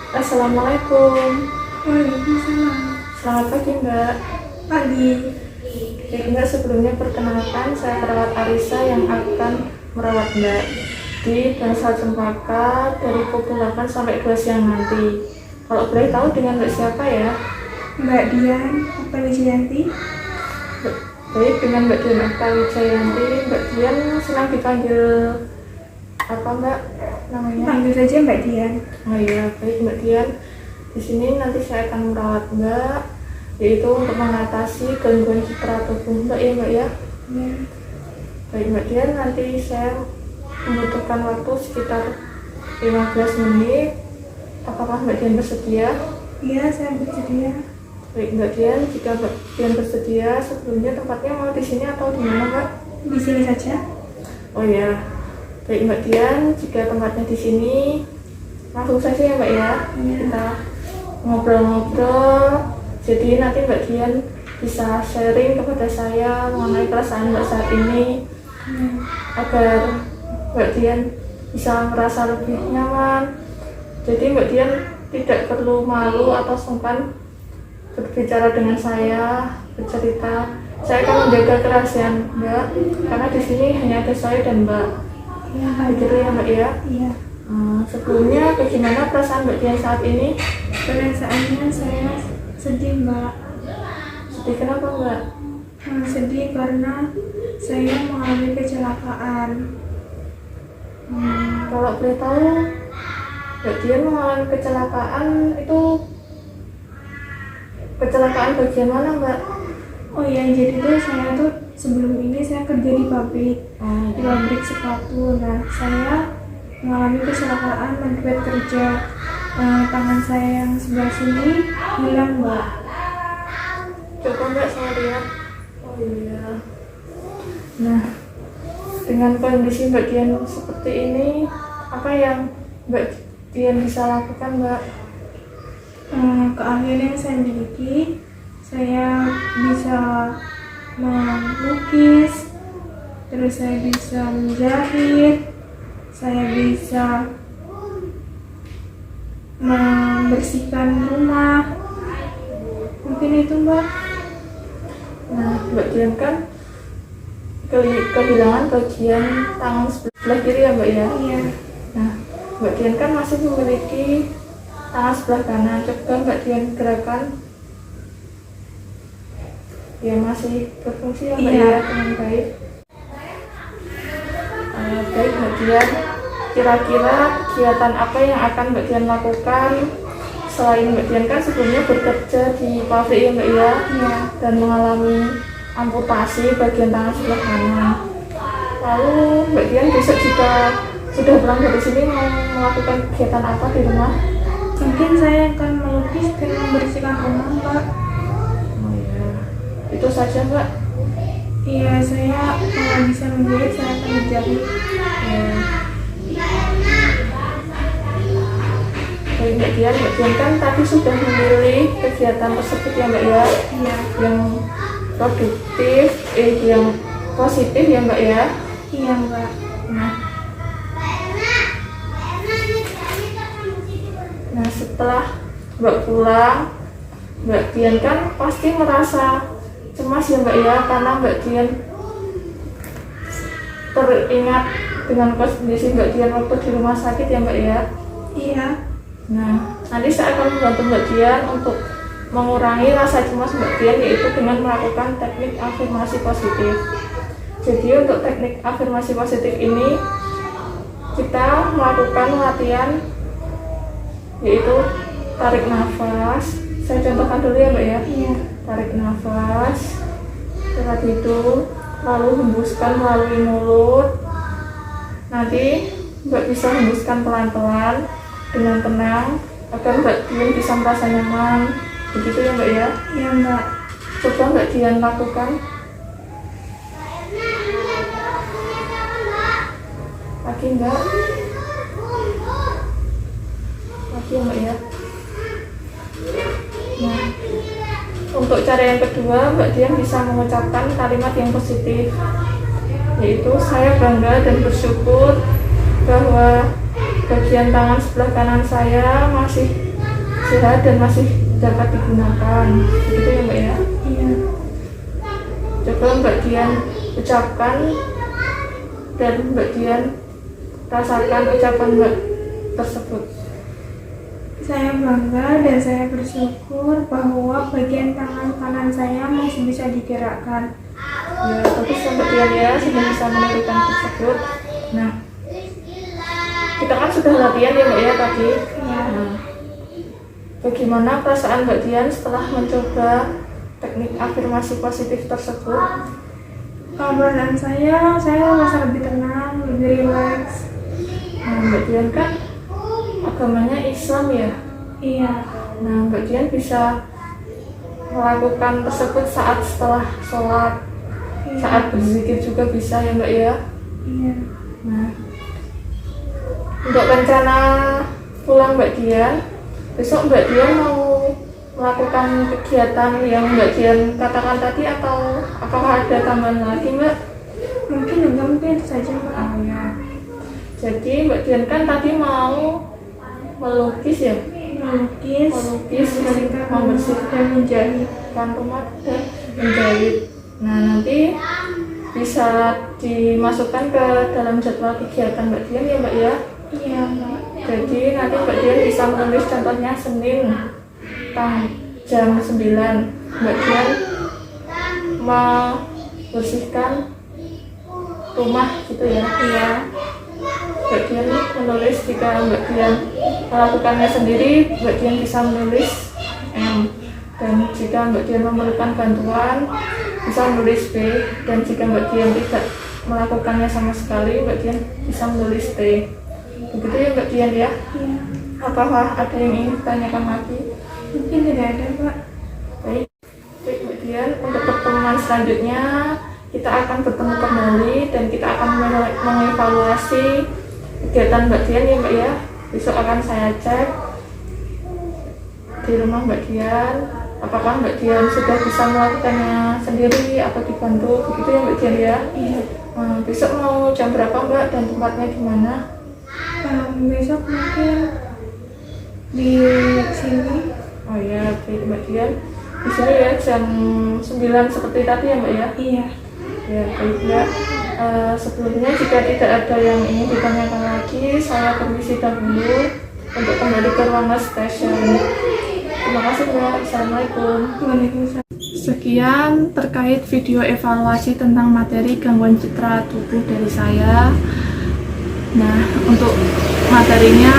Assalamualaikum. Waalaikumsalam. Selamat pagi Mbak. Pagi. Jadi Mbak, sebelumnya perkenalkan, saya perawat Arisa yang akan merawat Mbak di Bangsal Cempaka dari pukul 8 sampai 2 siang nanti. Kalau boleh tahu dengan Mbak siapa ya? Mbak Dian Oktawijayanti. Baik, dengan Mbak Dian Oktawijayanti. Mbak Dian senang dipanggil apa Mbak namanya? Panggil saja Mbak Dian. Oh iya, baik Mbak Dian. Di sini nanti saya akan merawat Mbak, yaitu untuk mengatasi gangguan citra tubuh Mbak ya Mbak ya. Ya. Baik Mbak Dian, nanti saya membutuhkan waktu sekitar 15 menit. Apakah Mbak Dian bersedia? Iya, saya bersedia. Baik Mbak Dian, jika Mbak Dian bersedia, sebelumnya tempatnya mau di sini atau di mana Mbak? Di sini saja. Oh ya, baik Mbak Dian, jika tempatnya di sini, langsung saja ya Mbak ya. Iya. Kita ngobrol-ngobrol. Jadi nanti Mbak Dian bisa sharing kepada saya mengenai perasaan Mbak saat ini, Ya. agar Mbak Dian bisa merasa lebih nyaman. Jadi Mbak Dian tidak perlu malu atau sungkan berbicara dengan saya, bercerita. Saya akan menjaga kerahasiaan Mbak, karena di sini hanya ada saya dan Mbak. Iya, Begitu ya Mbak ya. Iya. Sebelumnya bagaimana perasaan Mbak Dian saat ini? Perasaannya saya sedih, Mbak. Sedih kenapa Mbak? Sedih karena saya mengalami kecelakaan. Kalau boleh tahu, Mbak Dian mengalami kecelakaan itu kecelakaan bagian mana Mbak? Oh iya, jadi tuh saya tuh sebelum ini saya kerja di pabrik. Di pabrik sepatu. Nah, saya mengalami kecelakaan akibat kerja. Tangan saya yang sebelah sini hilang, Mbak. Coba Mbak saya lihat. Oh iya. Nah, dengan kondisi Mbak Dian seperti ini, apa yang Mbak Dian bisa lakukan Mbak? Keahlian yang saya miliki, saya bisa melukis, terus saya bisa menjahit, saya bisa membersihkan rumah. Mungkin itu, Mbak. Nah, Mbak Dian kan kehilangan bagian tangan sebelah kiri ya Mbak ya? Iya. Nah, Mbak Dian kan masih memiliki tangan sebelah kanan. Coba Mbak Dian gerakan. Ya masih berfungsi ya Mbak Iya. ya dengan baik. Baik Mbak Dian, kira-kira kegiatan apa yang akan Mbak Dian lakukan selain Mbak Dian kan sebelumnya bekerja di pabrik ya Mbak ya? Iya. Dan mengalami amputasi bagian tangan sebelah kanan. Lalu Mbak Dian besok jika sudah pulang dari sini mau melakukan kegiatan apa di rumah? Mungkin saya akan melukis dan membersihkan rumah, Mbak. Oh ya, itu saja Mbak. Iya, saya kalau bisa menjahit, saya akan menjahit. Ya. Baik Mbak Dian kan tadi sudah memilih kegiatan tersebut ya Mbak ya, Iya. yang produktif, yang positif ya Mbak ya. Iya, Mbak. Nah, setelah Mbak pulang, Mbak Dian kan pasti merasa cemas ya Mbak ya, karena Mbak Dian teringat dengan kondisi Mbak Dian waktu di rumah sakit ya Mbak ya. Iya. Nah, nanti saya akan membantu Mbak Dian untuk mengurangi rasa cemas Mbak Dian, yaitu dengan melakukan teknik afirmasi positif. Jadi untuk teknik afirmasi positif ini kita melakukan latihan, yaitu tarik nafas. Saya contohkan dulu ya Mbak ya. Iya. Tarik nafas lewat hidung, lalu hembuskan melalui mulut. Nanti Mbak bisa hembuskan pelan-pelan dengan tenang agar Mbak Dian bisa merasa nyaman. Begitu ya Mbak ya. Iya, Mbak. Coba Mbak Dian lakukan. Lagi Mbak. Lagi ya Mbak ya. Nah, untuk cara yang kedua, Mbak Dian bisa mengucapkan kalimat yang positif, yaitu saya bangga dan bersyukur bahwa bagian tangan sebelah kanan saya masih sehat dan masih dapat digunakan. Begitu ya Mbak ya? Iya. Coba Mbak Dian ucapkan dan Mbak Dian rasakan ucapan Mbak tersebut. Saya bangga dan saya bersyukur bahwa bagian tangan kanan saya masih bisa digerakkan. Ya, bagus ya Mbak Dian ya, sudah bisa menirukan tersebut. Nah, kita kan sudah latihan ya Mbak ya tadi. Ya. Nah, bagaimana perasaan Mbak Dian setelah mencoba teknik afirmasi positif tersebut? Kalau perasaan saya merasa lebih tenang, lebih rileks. Nah, Mbak Dian kan agamanya Islam ya. Iya. Nah, Mbak Dian bisa melakukan tersebut saat setelah sholat, Iya. saat berzikir juga bisa ya Mbak ya. Iya. Nah, untuk rencana pulang Mbak Dian, besok Mbak Dian mau melakukan kegiatan yang Mbak Dian katakan tadi atau apakah ada tambahan lagi Mbak? Mungkin itu saja, Mbak. Oh ya. Jadi Mbak Dian kan tadi mau melukis ya, Melukis, membersihkan dan menjahitkan rumah dan menjahit. Nah, nanti bisa dimasukkan ke dalam jadwal kegiatan Mbak Dian ya Mbak ya. Iya, Mbak. Jadi nanti Mbak Dian bisa menulis contohnya Senin jam 9 Mbak Dian membersihkan rumah gitu ya. Iya. Mbak Dian menulis, jika Mbak Dian melakukannya sendiri Mbak Dian bisa menulis M, dan jika Mbak Dian memerlukan bantuan bisa menulis B, dan jika Mbak Dian tidak melakukannya sama sekali Mbak Dian bisa menulis T. Begitu ya Mbak Dian ya. Iya. Apakah ada yang ingin ditanyakan lagi? Mungkin tidak ada, Pak. Baik Mbak Dian, untuk pertemuan selanjutnya kita akan bertemu kembali dan kita akan mengevaluasi kegiatan Mbak Dian ya Mbak ya. Besok akan saya cek di rumah Mbak Dian, apakah Mbak Dian sudah bisa melakukannya sendiri atau dibantu, begitu ya Mbak Dian ya. Iya. Besok mau jam berapa Mbak dan tempatnya di mana? Besok mungkin di sini. Oh ya, baik Mbak Dian. Di sini ya jam 9 seperti tadi ya Mbak ya. Iya. Ya, baik Mbak. Sebelumnya jika tidak ada yang ingin ditanyakan lagi, saya permisi dahulu untuk kembali ke ruang station. Terima kasih Mbak. Assalamualaikum. Waalaikumsalam. Sekian terkait video evaluasi tentang materi gangguan citra tubuh dari saya. Nah, untuk materinya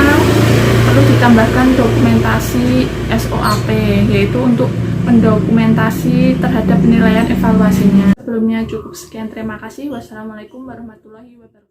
perlu ditambahkan dokumentasi SOAP, yaitu untuk mendokumentasi terhadap penilaian evaluasinya. Sebelumnya cukup sekian, terima kasih. Wassalamualaikum warahmatullahi wabarakatuh.